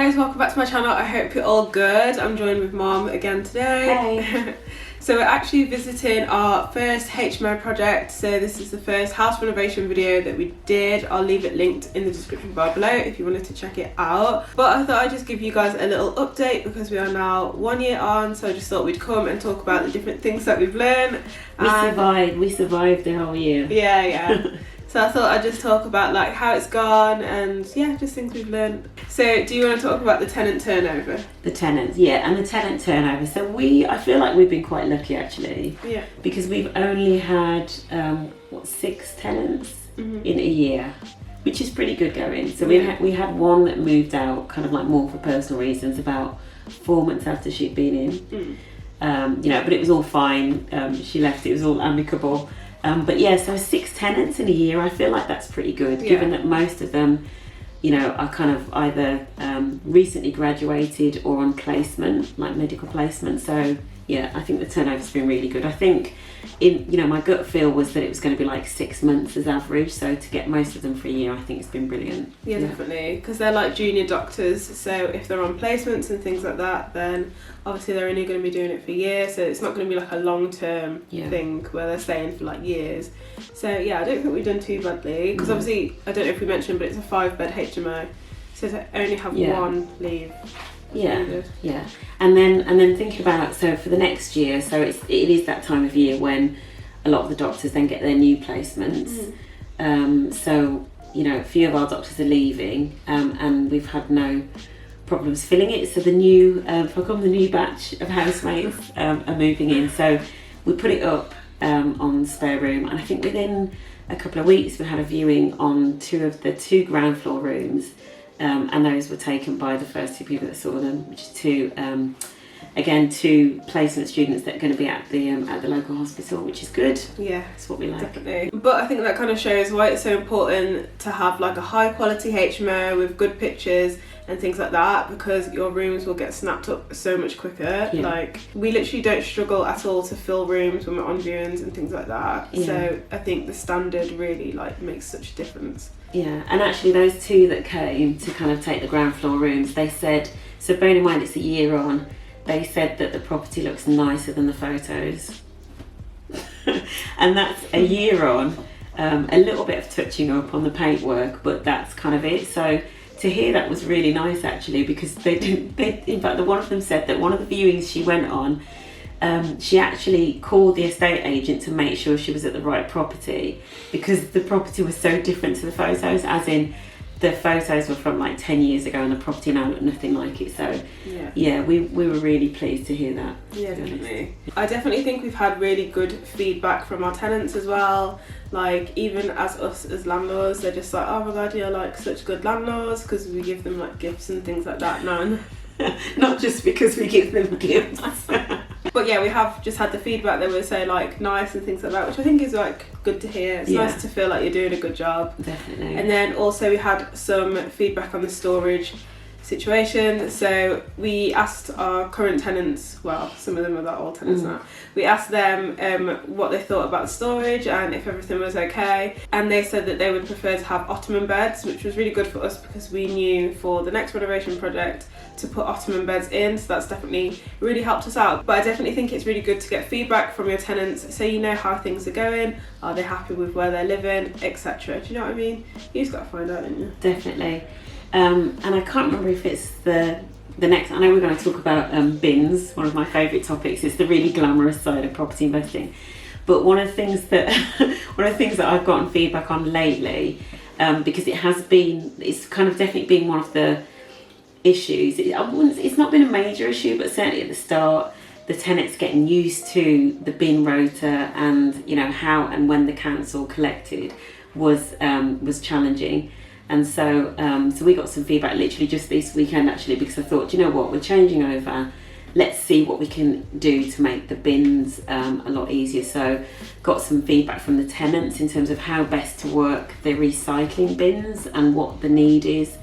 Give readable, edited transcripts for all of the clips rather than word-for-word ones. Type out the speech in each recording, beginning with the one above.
guys, welcome back to my channel. I hope you're all good. I'm joined with Mom again today. Hey. So we're actually visiting our first HMO project. So this is the first house renovation video that we did. I'll leave it linked in the description bar below if you wanted to check it out. But I thought I'd just give you guys a little update because we are now 1 year on. So I just thought we'd come and talk about the different things that we've learned. We survived the whole year. Yeah. So I thought I'd just talk about like how it's gone and yeah, just things we've learned. So do you want to talk about the tenant turnover? The tenants, yeah, and the tenant turnover. So I feel like we've been quite lucky actually. Yeah. Because we've only had 6 tenants in a year, which is pretty good going. So we had one that moved out, kind of like more for personal reasons, about 4 months after she'd been in. But it was all fine. She left. It was all amicable. But yeah, so 6 tenants in a year, I feel like that's pretty good, given that most of them, are kind of either recently graduated or on placement, like medical placement. So yeah, I think the turnover's been really good. I think my gut feel was that it was going to be like 6 months as average. So to get most of them for a year, I think it's been brilliant. Yeah, definitely, because they're like junior doctors. So if they're on placements and things like that, then obviously they're only going to be doing it for a year. So it's not going to be like a long-term thing where they're staying for like years. So yeah, I don't think we've done too badly. Because obviously, I don't know if we mentioned, but it's a 5-bed HMO. So to only have one leave. Yeah. And then thinking about, so for the next year, so it is that time of year when a lot of the doctors then get their new placements. So a few of our doctors are leaving, and we've had no problems filling it. So the new batch of housemates are moving in. So we put it up on the spare room, and I think within a couple of weeks we had a viewing on 2 of the 2 ground floor rooms. And those were taken by the first 2 people that saw them, which is 2 placement students that are going to be at the local hospital, which is good. Yeah, that's what we like. Definitely. But I think that kind of shows why it's so important to have like a high quality HMO with good pictures and things like that, because your rooms will get snapped up so much quicker. Like we literally don't struggle at all to fill rooms when we're on viewings and things like that. So I think the standard really like makes such a difference. Yeah, and actually those 2 that came to kind of take the ground floor rooms, they said, so bearing in mind it's a year on, they said that the property looks nicer than the photos. And that's a year on, a little bit of touching up on the paintwork, but that's kind of it. So to hear that was really nice actually, because in fact one of them said that one of the viewings she went on, she actually called the estate agent to make sure she was at the right property, because the property was so different to the photos, as in the photos were from like 10 years ago and the property now looked nothing like it. So we were really pleased to hear that. Yeah, definitely. I definitely think we've had really good feedback from our tenants as well. Like even as us as landlords, they're just like, oh my god, you're like such good landlords, because we give them like gifts and things like that now and then. Not just because we give them gifts. But yeah, we have just had the feedback that were so like nice and things like that, which I think is like good to hear. It's nice to feel like you're doing a good job. Definitely. And then also we had some feedback on the storage situation. So we asked our current tenants, well, some of them are not all tenants now, we asked them what they thought about the storage and if everything was okay, and they said that they would prefer to have ottoman beds, which was really good for us because we knew for the next renovation project to put ottoman beds in, so that's definitely really helped us out. But I definitely think it's really good to get feedback from your tenants so you know how things are going, are they happy with where they're living, etc. Do you know what I mean? You just got to find out, don't you? Definitely. And I can't remember if it's the next, I know we're going to talk about bins, one of my favourite topics. It's the really glamorous side of property investing. But one of the things that I've gotten feedback on lately, because it's kind of definitely been one of the issues. It's not been a major issue, but certainly at the start, the tenants getting used to the bin rota and how and when the council collected was challenging. And so we got some feedback literally just this weekend actually, because I thought, we're changing over, let's see what we can do to make the bins a lot easier. So got some feedback from the tenants in terms of how best to work the recycling bins and what the need is,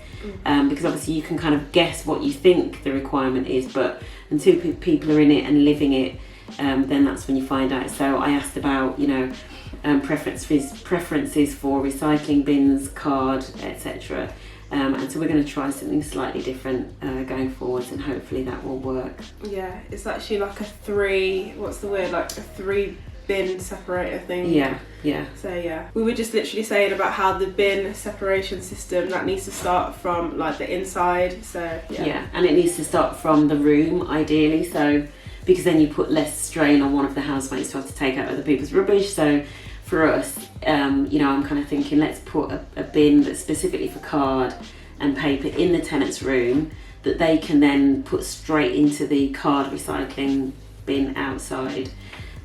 because obviously you can kind of guess what you think the requirement is, but until people are in it and living it, then that's when you find out. So I asked about preferences for recycling bins, card, etc. And so we're going to try something slightly different going forwards, and hopefully that will work. Yeah, it's actually like a 3 bin separator thing. Yeah. So yeah, we were just literally saying about how the bin separation system, that needs to start from like the inside. So yeah, and it needs to start from the room ideally, so because then you put less strain on one of the housemates to have to take out other people's rubbish. So for us, I'm kind of thinking, let's put a bin that's specifically for card and paper in the tenant's room that they can then put straight into the card recycling bin outside.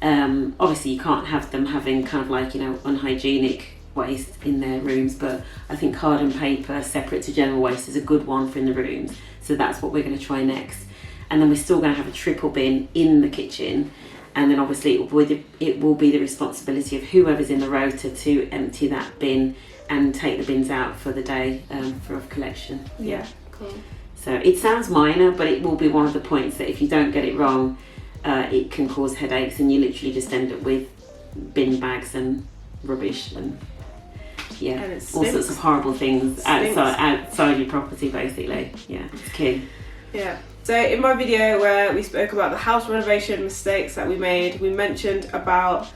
Obviously you can't have them having kind of like, unhygienic waste in their rooms, but I think card and paper separate to general waste is a good one for in the rooms. So that's what we're going to try next. And then we're still going to have a triple bin in the kitchen. And then obviously it will be the responsibility of whoever's in the rota to empty that bin and take the bins out for the day for collection. Yeah, cool. So it sounds minor, but it will be one of the points that if you don't get it wrong, it can cause headaches, and you literally just end up with bin bags and rubbish and all sorts of horrible things outside your property, basically. Yeah, it's key. Yeah. So in my video where we spoke about the house renovation mistakes that we made, we mentioned about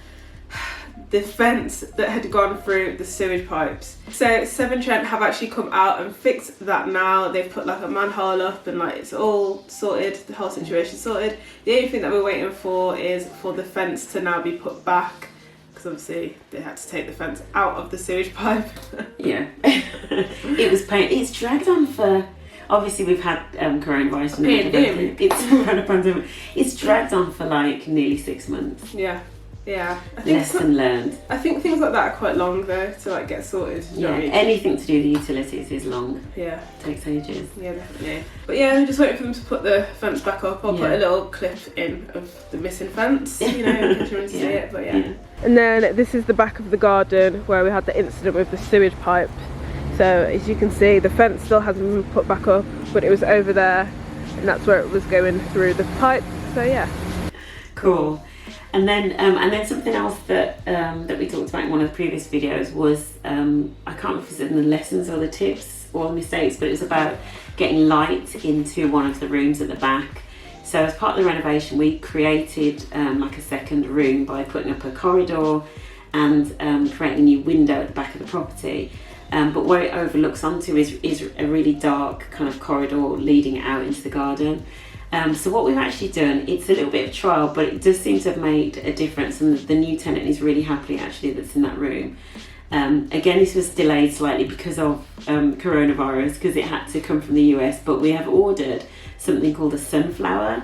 the fence that had gone through the sewage pipes. So Severn Trent have actually come out and fixed that now. They've put like a manhole up and like it's all sorted, the whole situation sorted. The only thing that we're waiting for is for the fence to now be put back, because obviously they had to take the fence out of the sewage pipe. Yeah. It was it's dragged on for... Obviously, we've had coronavirus and pandemic. It's dragged on for like nearly 6 months. Yeah. I think Lesson learned. I think things like that are quite long though to like get sorted. You know what I mean? Anything to do with the utilities is long. Yeah. Takes ages. Yeah, definitely. But yeah, I'm just waiting for them to put the fence back up. I'll put a little clip in of the missing fence, in case you want to see it. But yeah. And then this is the back of the garden where we had the incident with the sewage pipe. So as you can see, the fence still hasn't been put back up, but it was over there, and that's where it was going through the pipe. So yeah. Cool. And then something else that we talked about in one of the previous videos was I can't remember if it's in the lessons or the tips or mistakes, but it was about getting light into one of the rooms at the back. So as part of the renovation, we created like a second room by putting up a corridor and creating a new window at the back of the property. But where it overlooks onto is a really dark kind of corridor leading out into the garden. So what we've actually done, it's a little bit of trial, but it does seem to have made a difference, and the new tenant is really happy actually that's in that room. Again, this was delayed slightly because of coronavirus, because it had to come from the US, but we have ordered something called a sunflower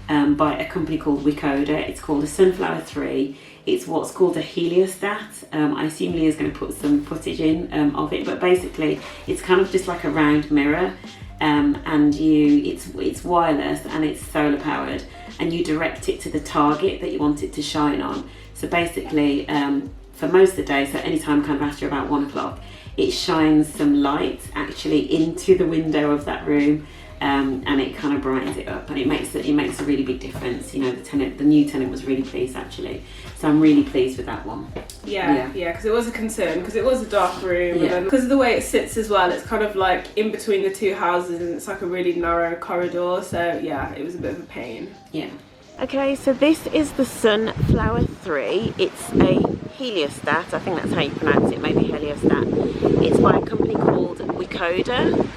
by a company called Wikoda. It's called a Sunflower 3. It's what's called a heliostat. I assume Leah's going to put some footage in of it, but basically it's kind of just like a round mirror, and it's wireless and it's solar powered, and you direct it to the target that you want it to shine on. So basically, for most of the day, so anytime kind of after about 1 o'clock, it shines some light actually into the window of that room. And it kind of brightens it up, and it makes a really big difference. The new tenant was really pleased actually, so I'm really pleased with that one. Yeah, because it was a concern, because it was a dark room, and because of the way it sits as well, it's kind of like in between the two houses, and it's like a really narrow corridor. So yeah, it was a bit of a pain. Yeah. Okay, so this is the Sunflower 3. It's a heliostat. I think that's how you pronounce it. Maybe heliostat. It's by a company called Wikoda.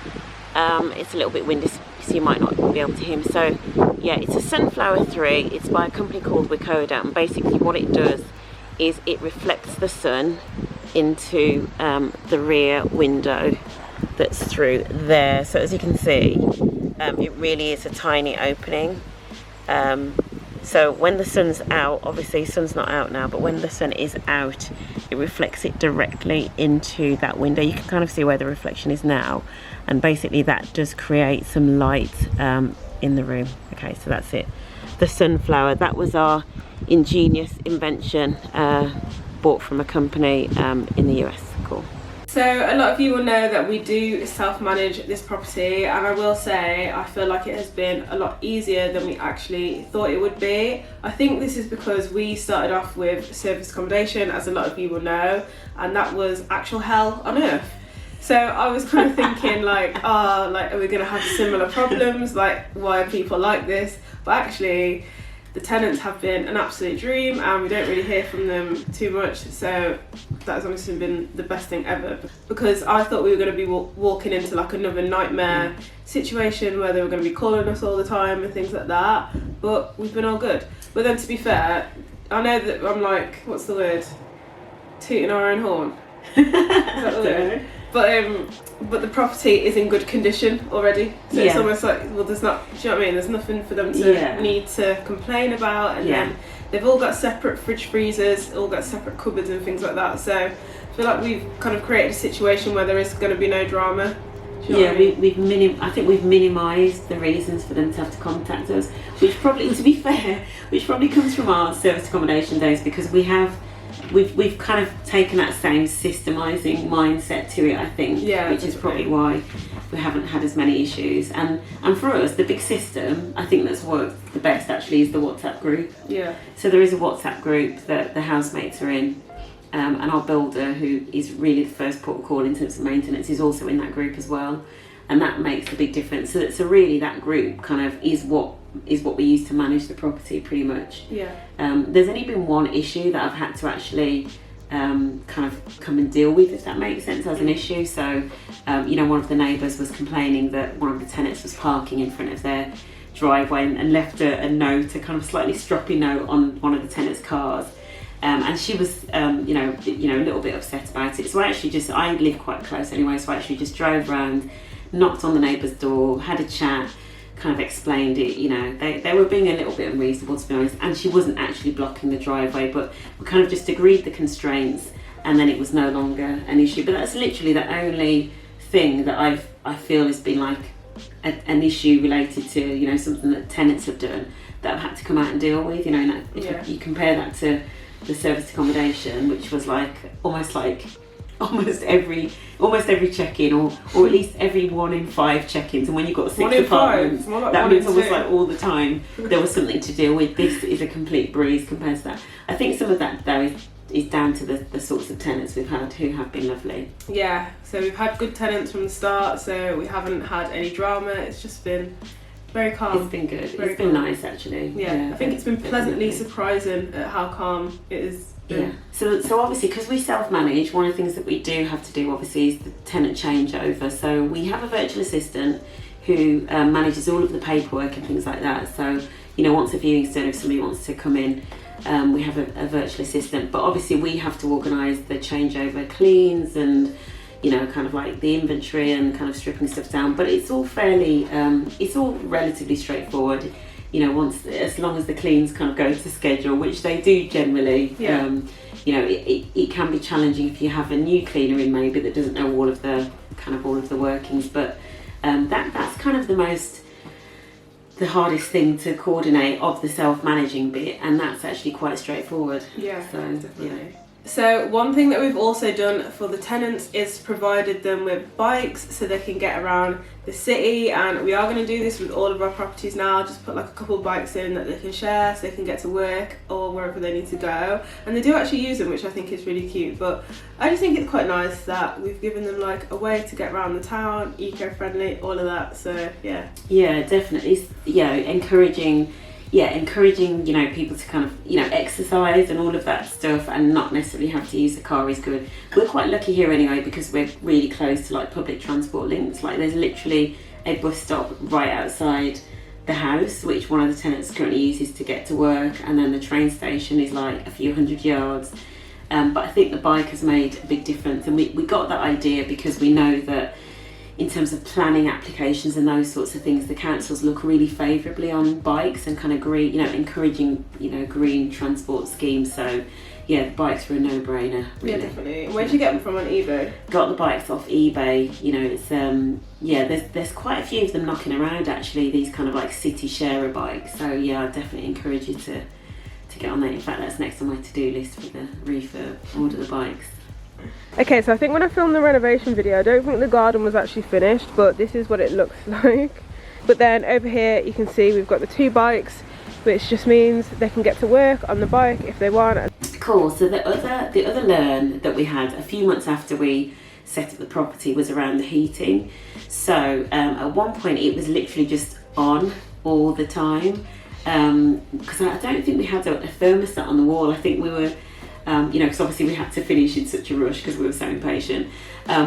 It's a little bit windy, so you might not be able to hear me. So yeah, it's a Sunflower 3. It's by a company called Wikoda, and basically what it does is it reflects the sun into the rear window that's through there. So as you can see, it really is a tiny opening. So when the sun's out, obviously the sun's not out now, but when the sun is out, it reflects it directly into that window. You can kind of see where the reflection is now, and basically that does create some light in the room. Okay, so that's it. The sunflower, that was our ingenious invention, bought from a company in the US. Cool. So a lot of you will know that we do self-manage this property, and I will say I feel like it has been a lot easier than we actually thought it would be. I think this is because we started off with service accommodation, as a lot of you will know, and that was actual hell on earth. So I was kind of thinking like, like, are we going to have similar problems? Like, why are people like this? But actually, the tenants have been an absolute dream, and we don't really hear from them too much. So that's honestly been the best thing ever, because I thought we were going to be walking into like another nightmare situation where they were going to be calling us all the time and things like that. But we've been all good. But then, to be fair, I know that I'm like, what's the word? Tooting our own horn. Is that the word? But the property is in good condition already, so it's almost like, well, there's not, do you know what I mean, there's nothing for them to need to complain about, and then they've all got separate fridge freezers, all got separate cupboards and things like that, so I feel like we've kind of created a situation where there is going to be no drama. I think we've minimised the reasons for them to have to contact us, which probably, to be fair, which probably comes from our service accommodation days, because we've kind of taken that same systemising mindset to it, I think, which is probably why we haven't had as many issues. And for us, the big system, I think that's worked the best actually, is the WhatsApp group. Yeah. So there is a WhatsApp group that the housemates are in, and our builder, who is really the first port of call in terms of maintenance, is also in that group as well, and that makes a big difference. So really, that group kind of is what we use to manage the property pretty much. There's only been one issue that I've had to actually kind of come and deal with, if that makes sense, as an issue. So one of the neighbours was complaining that one of the tenants was parking in front of their driveway and left a note, a kind of slightly stroppy note on one of the tenants' cars. And she was, a little bit upset about it. So I live quite close anyway, so I actually just drove around, knocked on the neighbour's door, had a chat, kind of explained it. They were being a little bit unreasonable, to be honest, and she wasn't actually blocking the driveway, but we kind of just agreed the constraints, and then it was no longer an issue. But that's literally the only thing that I feel has been like an issue related to something that tenants have done that I've had to come out and deal with. And if you compare that to the service accommodation, which was like almost every check-in, or at least every 1 in 5 check-ins, and when you've got 6 apartments, that means almost like all the time there was something to deal with. This is a complete breeze compared to that. I think some of that though is down to the sorts of tenants we've had, who have been lovely. Yeah, so we've had good tenants from the start, so we haven't had any drama. It's just been very calm. It's been good. It's been nice actually. Yeah, I think it's been pleasantly surprising at how calm it is. Yeah. So obviously, because we self-manage, one of the things that we do have to do obviously is the tenant changeover. So we have a virtual assistant who manages all of the paperwork and things like that. So once a viewing's done, if somebody wants to come in, we have a virtual assistant. But obviously we have to organise the changeover cleans and kind of like the inventory and kind of stripping stuff down. But it's all fairly, it's all relatively straightforward. As long as the cleans kind of go to schedule, which they do generally. It can be challenging if you have a new cleaner in maybe that doesn't know all of the workings, but that's kind of the hardest thing to coordinate of the self-managing bit, and that's actually quite straightforward. Definitely. So one thing that we've also done for the tenants is provided them with bikes so they can get around the city, and we are going to do this with all of our properties now. Just put like a couple of bikes in that they can share so they can get to work or wherever they need to go, and they do actually use them, which I think is really cute. But I just think it's quite nice that we've given them like a way to get around the town, eco-friendly, all of that. So yeah definitely encouraging people to kind of exercise and all of that stuff, and not necessarily have to use the car is good. We're quite lucky here anyway, because we're really close to like public transport links. Like there's literally a bus stop right outside the house, which one of the tenants currently uses to get to work, and then the train station is like a few hundred yards. But I think the bike has made a big difference, and we got that idea because we know that in terms of planning applications and those sorts of things, the councils look really favourably on bikes and kind of green, encouraging, green transport schemes. So yeah, the bikes were a no-brainer. Really. Yeah, definitely. Where did you get them from, on eBay? Got the bikes off eBay. It's there's quite a few of them knocking around actually, these kind of like city sharer bikes. So yeah, I definitely encourage you to get on that. In fact, that's next on my to-do list for the refurb, order the bikes. Okay, so I think when I filmed the renovation video, I don't think the garden was actually finished, but this is what it looks like. But then over here you can see we've got the 2 bikes, which just means they can get to work on the bike if they want. Cool. So the other learn that we had a few months after we set up the property was around the heating. So at one point it was literally just on all the time, because I don't think we had a thermostat on the wall. I think we were, because obviously we had to finish in such a rush because we were so impatient.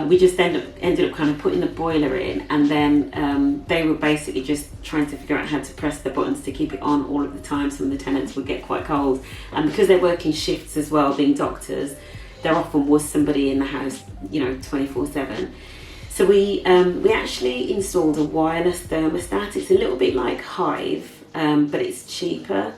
We just ended up kind of putting the boiler in, and then they were basically just trying to figure out how to press the buttons to keep it on all of the time. Some of the tenants would get quite cold, and because they're working shifts as well, being doctors, there often was somebody in the house, 24/7. So we actually installed a wireless thermostat. It's a little bit like Hive, but it's cheaper.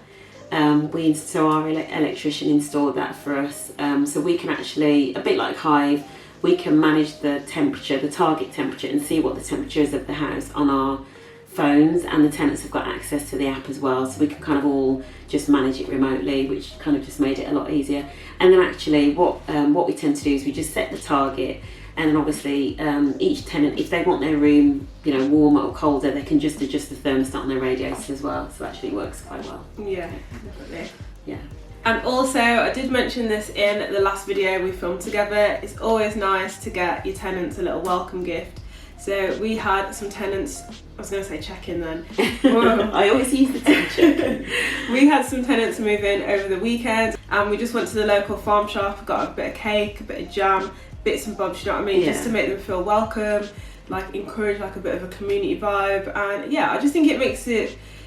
So our electrician installed that for us. So we can actually, a bit like Hive, we can manage the temperature, the target temperature, and see what the temperature is of the house on our phones, and the tenants have got access to the app as well, so we can kind of all just manage it remotely, which kind of just made it a lot easier. And then actually what we tend to do is we just set the target, and then obviously each tenant, if they want their room warmer or colder, they can just adjust the thermostat on their radiators as well, so actually it works quite well. Yeah, definitely. Yeah. And also, I did mention this in the last video we filmed together, it's always nice to get your tenants a little welcome gift. So we had some tenants, I was going to say check-in then. I always use the term check-in. We had some tenants move in over the weekend, and we just went to the local farm shop, got a bit of cake, a bit of jam, bits and bobs, you know what I mean? Yeah. Just to make them feel welcome, like encourage like a bit of a community vibe. And yeah, I just think it makes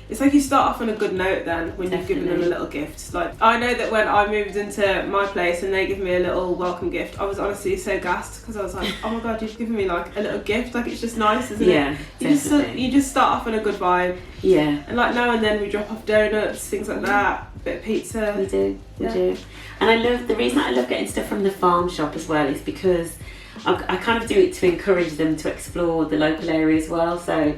it's like you start off on a good note then when you've given them a little gift. Like, I know that when I moved into my place and they give me a little welcome gift, I was honestly so gassed, because I was like, oh my god, you've given me like a little gift, like it's just nice, isn't it? Yeah, You just start off on a good vibe. Yeah. And like now and then we drop off donuts, things like that, a bit of pizza. We do. And the reason I love getting stuff from the farm shop as well is because I kind of do it to encourage them to explore the local area as well. So,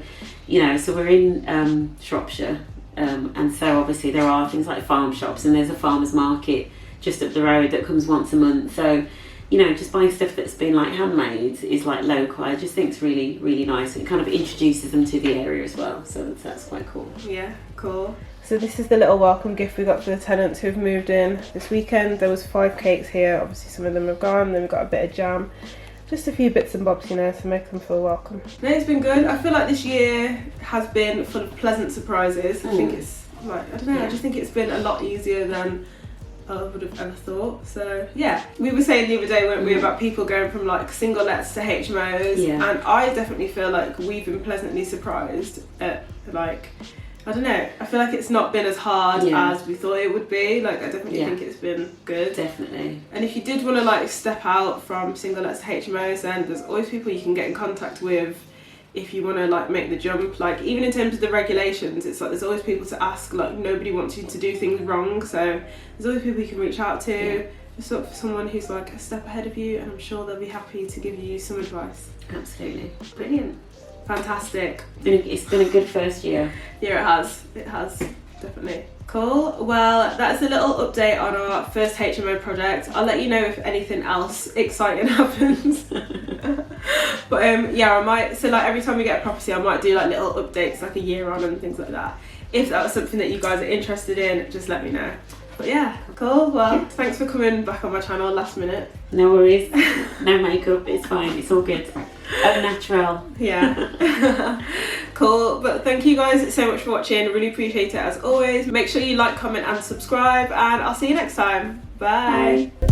so we're in Shropshire, and so obviously there are things like farm shops, and there's a farmer's market just up the road that comes once a month. So, just buying stuff that's been like handmade is like local. I just think it's really, really nice. It kind of introduces them to the area as well. So that's quite cool. Yeah, cool. So this is the little welcome gift we got for the tenants who've moved in this weekend. There was 5 cakes here. Obviously some of them have gone. Then we've got a bit of jam. Just a few bits and bobs, to make them feel welcome. No, it's been good. I feel like this year has been full of pleasant surprises. I think it's like, I don't know, I just think it's been a lot easier than I would have ever thought. So yeah, we were saying the other day, weren't we, about people going from like single lets to HMOs, and I definitely feel like we've been pleasantly surprised at like, I don't know, I feel like it's not been as hard as we thought it would be. Like, I definitely think it's been good. Definitely. And if you did want to like step out from single lets to HMOs, then there's always people you can get in contact with if you want to like make the jump. Like, even in terms of the regulations, it's like there's always people to ask. Like, nobody wants you to do things wrong, so there's always people you can reach out to. Just look for someone who's like a step ahead of you, and I'm sure they'll be happy to give you some advice. Absolutely. Brilliant. Fantastic. It's been a good first year. Yeah, it has, definitely. Cool. Well, that's a little update on our first HMO project. I'll let you know if anything else exciting happens. But yeah, I might, so like every time we get a property, I might do like little updates like a year on and things like that. If that was something that you guys are interested in, just let me know. But yeah, cool. Well, thanks for coming back on my channel last minute. No worries. No makeup, it's fine, it's all good. Au natural. Yeah. Cool. But thank you guys so much for watching. Really appreciate it as always. Make sure you like, comment and subscribe, and I'll see you next time. Bye. Bye.